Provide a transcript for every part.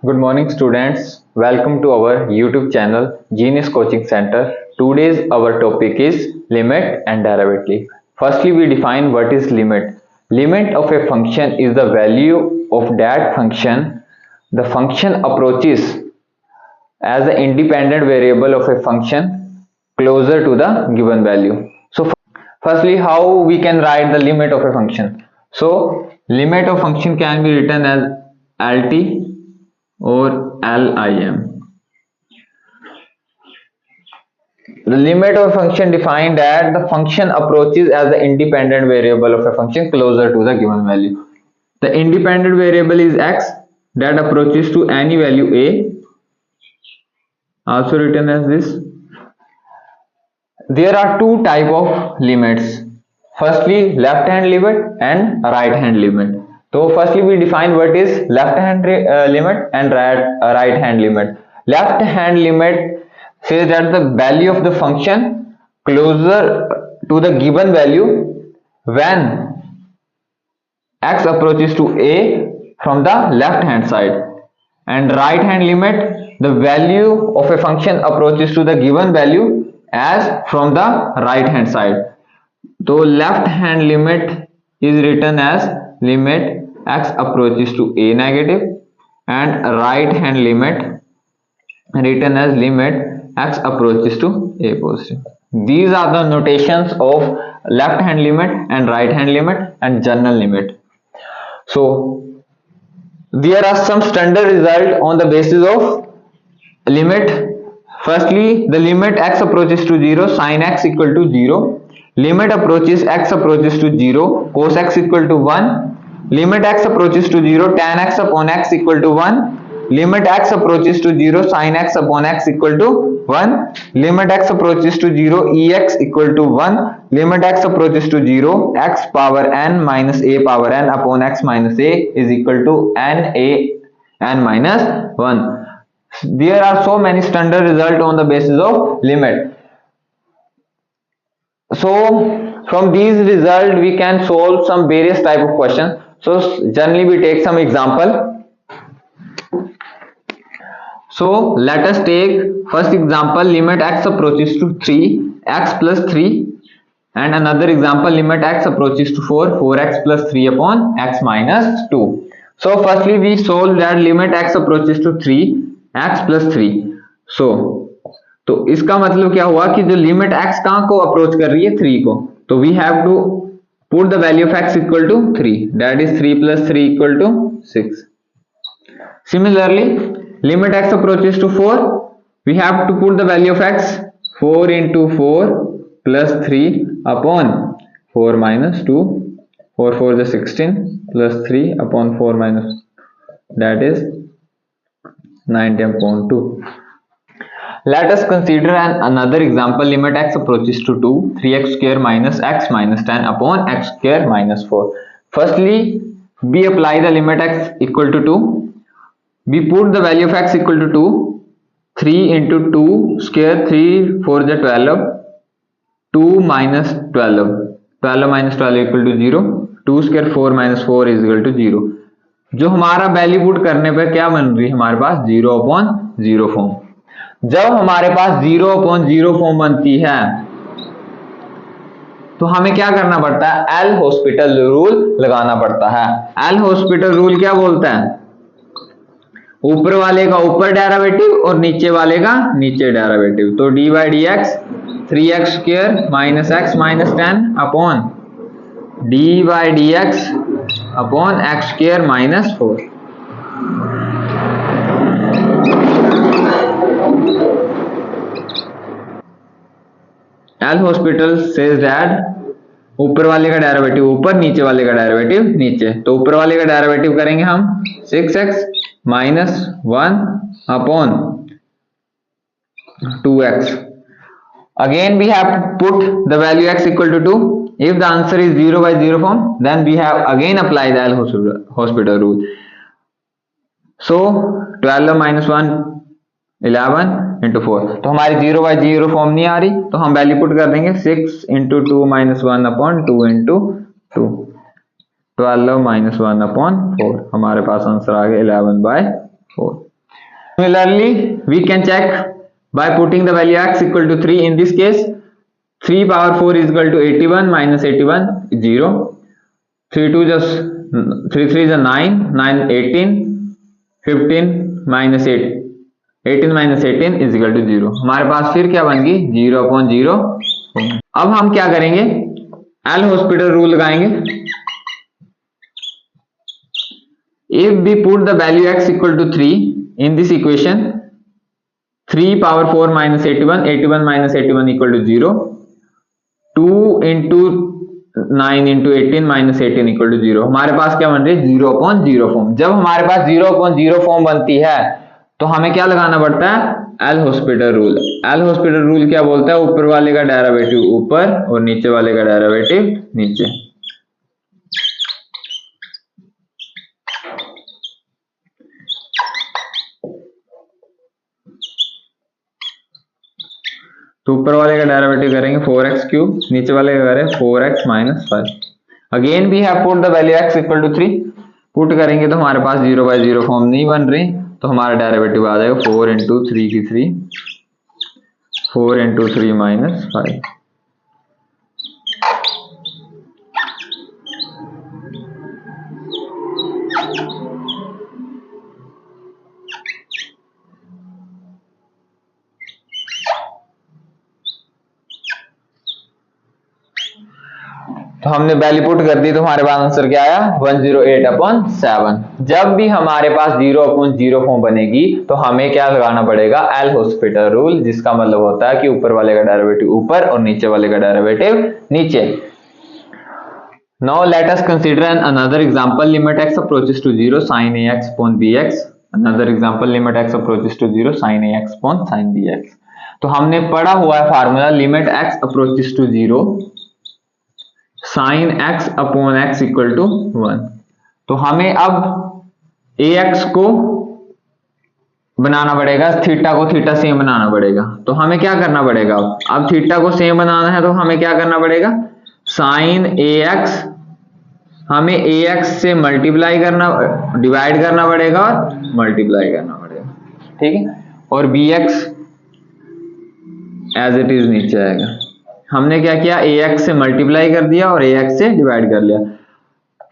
Good morning, students. Welcome to our YouTube channel, Genius Coaching Center. Today's our topic is limit and derivative. Firstly, we define what is limit. Limit of a function is the value of that function. The function approaches as the independent variable of a function closer to the given value. So, firstly, how we can write the limit of a function? So, limit of function can be written as LT or LIM. The limit of a function defined that the function approaches as the independent variable of a function closer to the given value. The independent variable is x that approaches to any value a, also written as this. There are two type of limits. Firstly, left hand limit and right hand limit. So firstly we define what is left hand limit and right hand limit. Left hand limit says that the value of the function closer to the given value when x approaches to a from the left hand side, and right hand limit the value of a function approaches to the given value as from the right hand side. So left hand limit is written as limit x approaches to a negative, and right hand limit written as limit x approaches to a positive. These are the notations of left hand limit and right hand limit and general limit. So there are some standard result on the basis of limit. Firstly, the limit x approaches to 0, sin x equal to 0. Limit approaches x approaches to 0, cos x equal to 1. Limit x approaches to 0, tan x upon x equal to 1. Limit x approaches to 0, sin x upon x equal to 1. Limit x approaches to 0, ex equal to 1. Limit x approaches to 0, x power n minus a power n upon x minus a is equal to n a n minus 1. There are so many standard results on the basis of limit. So from these results we can solve some various type of questions. So generally we take some example. So let us take first example, limit x approaches to 3, x plus 3, and another example, limit x approaches to 4, 4x plus 3 upon x minus 2. So firstly we solve that limit x approaches to 3, x plus 3. तो इसका मतलब क्या हुआ कि जो limit x कहाँ को approach कर रही है 3 को, तो we have to put the value of x equal to 3, that is 3 plus 3 equal to 6. Similarly, limit x approaches to 4, we have to put the value of x 4 into 4 plus 3 upon 4 minus 2, 4 4 is 16 plus 3 upon 4 minus, that is 90 upon 2. Let us consider another example, limit x approaches to 2, 3x square minus x minus 10 upon x square minus 4. Firstly, we apply the limit x equal to 2. We put the value of x equal to 2. 3 into 2 square, 3 4 is 12. 2 minus 12. 12 minus 12 equal to 0. 2 square 4 minus 4 is equal to 0. जो हमारा value put करने पर क्या बन रही है हमारे पास 0 upon 0 form. जब हमारे पास 0 upon 0 फॉर्म बनती है तो हमें क्या करना पड़ता है, एल हॉस्पिटल रूल लगाना पड़ता है. एल हॉस्पिटल रूल क्या बोलता है, ऊपर वाले का ऊपर डेरिवेटिव और नीचे वाले का नीचे डेरिवेटिव. तो D by D x 3x square minus x minus 10 upon D by D x upon x square minus 4. L hospital says that ऊपर वाले का डेरिवेटिव ऊपर, नीचे वाले का डेरिवेटिव नीचे. तो ऊपर वाले का डेरिवेटिव करेंगे हम 6x minus 1 upon 2x. Again we have to put the value x equal to 2. If the answer is 0 by 0 form, then we have again apply the L hospital rule. So 12 minus 1 11 into 4. तो हमारी 0 by 0 form नहीं आ रही, तो हम value put कर देंगे 6 into 2 minus 1 upon 2 into 2. 12 minus 1 upon 4, हमारे पास answer आ गया 11 by 4. Similarly, we can check by putting the value x equal to 3. In this case, 3 power 4 is equal to 81 minus 81 0. 3 2 just 3 3 is 9 9 18 15 minus 8 18 minus 18 is equal to 0. हमारे पास फिर क्या बन गई 0/0. अब हम क्या करेंगे एल हॉस्पिटल रूल लगाएंगे. If we put the value x equal to 3 in this equation, 3 power 4 minus 81, 81 minus 81 equal to 0, 2 into 9 into 18 minus 18 equal to 0. हमारे पास क्या बन रही है 0/0 फॉर्म. जब हमारे पास 0/0 फॉर्म बनती है तो हमें क्या लगाना पड़ता है L hospital rule. L hospital rule क्या बोलता है ऊपर वाले का डेरिवेटिव ऊपर और नीचे वाले का डेरिवेटिव नीचे. तो ऊपर वाले का डेरिवेटिव करेंगे 4x क्यूब, नीचे वाले का करें 4x - 5. Again we have put the value x equal to 3. Put करेंगे तो हमारे पास 0/0 फॉर्म नहीं बन रही, तो हमारा डेरिवेटिव आ जाएगा 4 into 3 की 3, 4 into 3 - 5. तो हमने वैल्यू पुट कर दी तो हमारे पास आंसर क्या आया 108/7. जब भी हमारे पास 0/0 फॉर्म बनेगी तो हमें क्या लगाना पड़ेगा एल हॉस्पिटल रूल, जिसका मतलब होता है कि ऊपर वाले का डेरिवेटिव ऊपर और नीचे वाले का डेरिवेटिव नीचे. Now let us consider another example. Limit x approaches to 0 sin ax upon bx. Another example, limit x approaches to 0 sin ax upon sin bx. तो हमने पढ़ा हुआ है formula limit x approaches to 0 sin x upon x equal to 1. तो हमें अब ax को बनाना पड़ेगा, थीटा को थीटा सेम बनाना पड़ेगा. तो हमें क्या करना पड़ेगा अब थीटा को सेम बनाना है तो हमें क्या करना पड़ेगा साइन ax हमें ax से मल्टीप्लाई करना डिवाइड करना पड़ेगा और मल्टीप्लाई करना पड़ेगा. ठीक है. और bx एज इट इज नीचे आएगा. हमने क्या किया ax से मल्टीप्लाई कर दिया और ax से डिवाइड कर लिया,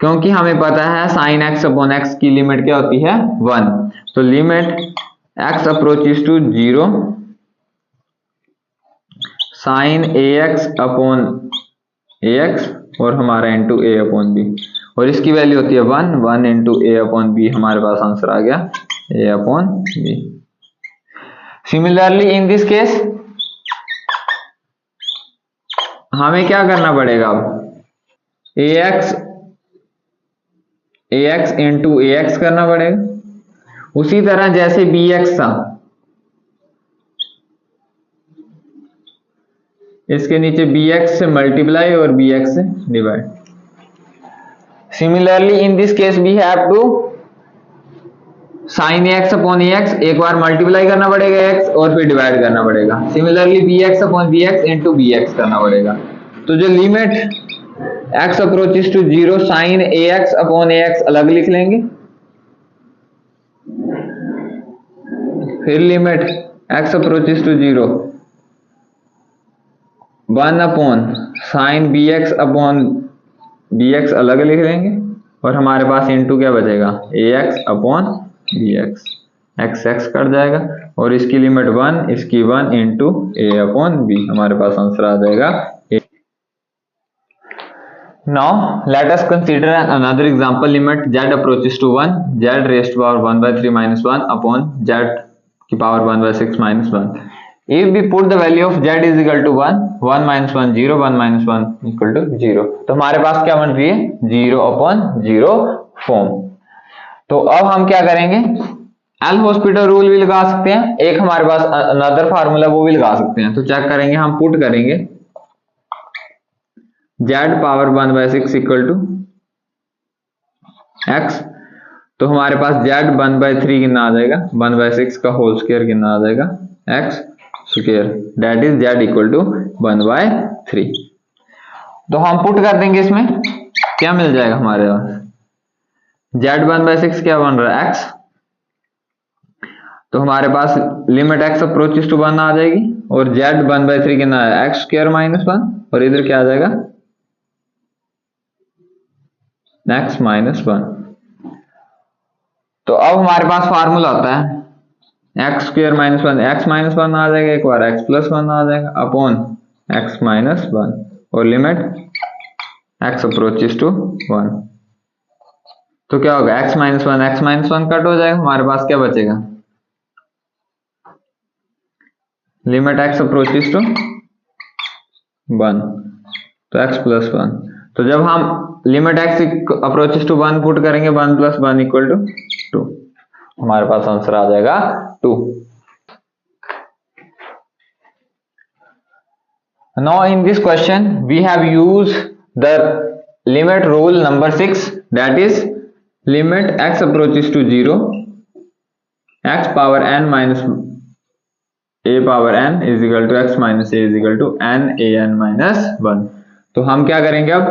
क्योंकि हमें पता है sin x अपॉन x की लिमिट क्या होती है 1. तो limit x approaches to 0 sin ax upon ax और हमारा इंटू a अपॉन b, और इसकी वैल्यू होती है 1 इंटू a अपॉन b. हमारे पास आंसर आ गया a upon b. Similarly in this case हमें क्या करना पड़ेगा अब ax इंटू ax करना पड़ेगा, उसी तरह जैसे bx था इसके नीचे bx से मल्टीप्लाई और bx से divide. Similarly in this case we have to sine ax upon ax एक बार मल्टीप्लाई करना पड़ेगा x और फिर डिवाइड करना पड़ेगा. Similarly bx upon bx into bx करना पड़ेगा. तो जो limit x approaches to 0 sine ax upon ax अलग लिख लेंगे, फिर limit x approaches to 0 1 upon sine bx upon bx अलग लिख लेंगे, और हमारे पास इंटू क्या बचेगा ax upon bx. x x cut जाएगा और इसकी लिमिट 1 इसकी 1 इंटू a अपॉन b. हमारे पास आंसर आ जाएगा a. Now let us consider another example. Limit z approaches to 1 z raised to power 1/3 minus 1 upon z की power 1/6 minus 1. If we put the value of z is equal to 1 1 minus 1 0 1 minus 1 equal to 0. तो हमारे पास क्या बन रही है 0/0 form. तो अब हम क्या करेंगे एल हॉस्पिटल रूल भी लगा सकते हैं, एक हमारे पास अनदर फार्मूला वो भी लगा सकते हैं. तो चेक करेंगे, हम पुट करेंगे z power 1/6 equal to x. तो हमारे पास z 1/3 कितना आ जाएगा 1/6 का होल स्क्वायर कितना आ जाएगा x square, that is z equal to 1/3. तो हम पुट कर देंगे, इसमें क्या मिल जाएगा हमारे पास z 1/6 क्या बन रहा है x. तो हमारे पास लिमिट x अप्रोचेस टू 1 आ जाएगी और z 1/3 कितना है x स्क्वायर माइनस 1 और इधर क्या आ जाएगा x माइनस 1। तो अब हमारे पास फार्मूला होता है x square minus 1 x minus 1 आ जाएगा, एक बार x प्लस 1 आ जाएगा अपॉन x माइनस 1 और लिमिट x अप्रोचेस टू 1। तो क्या होगा x माइनस 1 कट हो जाएगा, हमारे पास क्या बचेगा लिमिट x अप्रोचेस टू 1 तो x प्लस 1। तो जब हम limit x approaches to 1 put करेंगे 1 प्लस 1 इक्वल टू 2, हमारे पास आंसर आ जाएगा 2। Now in this question we have used the limit rule number 6, that is limit x approaches to 0 x power n minus a power n is equal to x minus a is equal to n a n minus 1। तो हम क्या करेंगे अब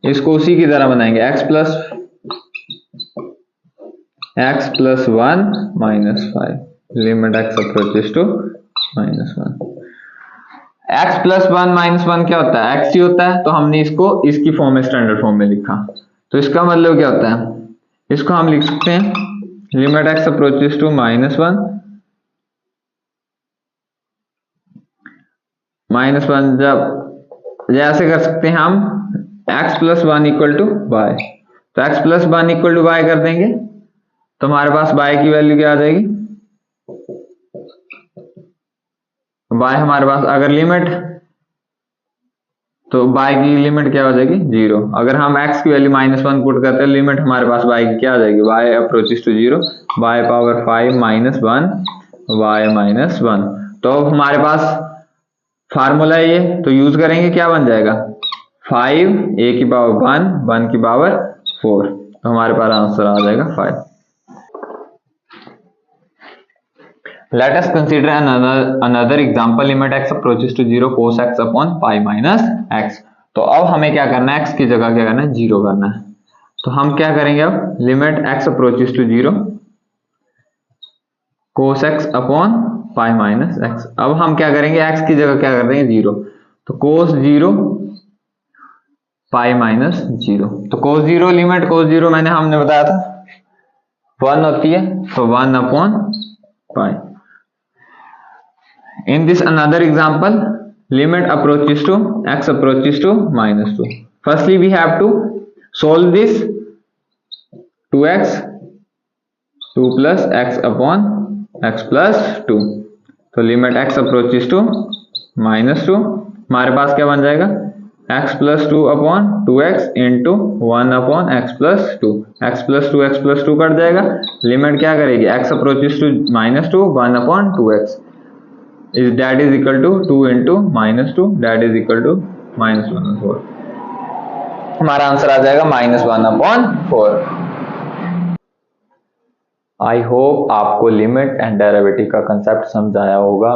इसको उसी की तरह बनाएंगे x plus 1 minus 5 limit x approaches to minus 1। x plus 1 minus 1 क्या होता है x ही होता है, तो हमने इसको इसकी फॉर्म में स्टैंडर्ड फॉर्म में लिखा। तो इसका मतलब क्या होता है, इसको हम लिख सकते हैं limit x approaches to minus 1 जब जैसे कर सकते हैं हम x plus 1 equal to y, तो x plus 1 equal to y कर देंगे तो हमारे पास y की वैल्यू क्या आ जाएगी y हमारे पास अगर लिमिट तो y की लिमिट क्या हो जाएगी 0। अगर हम x की वैल्यू माइनस 1 पुट करते हैं लिमिट हमारे पास y की क्या आ जाएगी y approaches to 0 y power 5 minus 1 y minus 1। तो हमारे पास फार्मूला है ये, तो यूज करेंगे क्या बन जाएगा 5 a की पावर 1 की पावर 4, तो हमारे पास आंसर आ जाएगा 5। Let us consider another example limit x approaches to 0 cos x upon pi minus x। तो अब हमें क्या करना है x की जगह क्या करना है 0 करना है। तो हम क्या करेंगे अब limit x approaches to 0 cos x upon pi minus x। अब हम क्या करेंगे x की जगह क्या कर देंगे 0, तो cos 0 pi minus 0। तो cos 0 लिमिट cos 0 हमने बताया था 1 होती है, तो 1 upon pi। In this another example limit approaches to x approaches to minus 2। Firstly we have to solve this 2x 2 plus x upon x plus 2। तो limit x approaches to minus 2 हमारे पास क्या बन जाएगा x plus 2 upon 2x into 1 upon x plus 2। x plus 2 cut जाएगा, limit क्या करेगी x approaches to minus 2 1 upon 2x is that is equal to 2 into minus 2 that is equal to minus 1/4। हमारा answer आ जाएगा -1/4। I hope आपको limit and derivative का concept समझ आया होगा।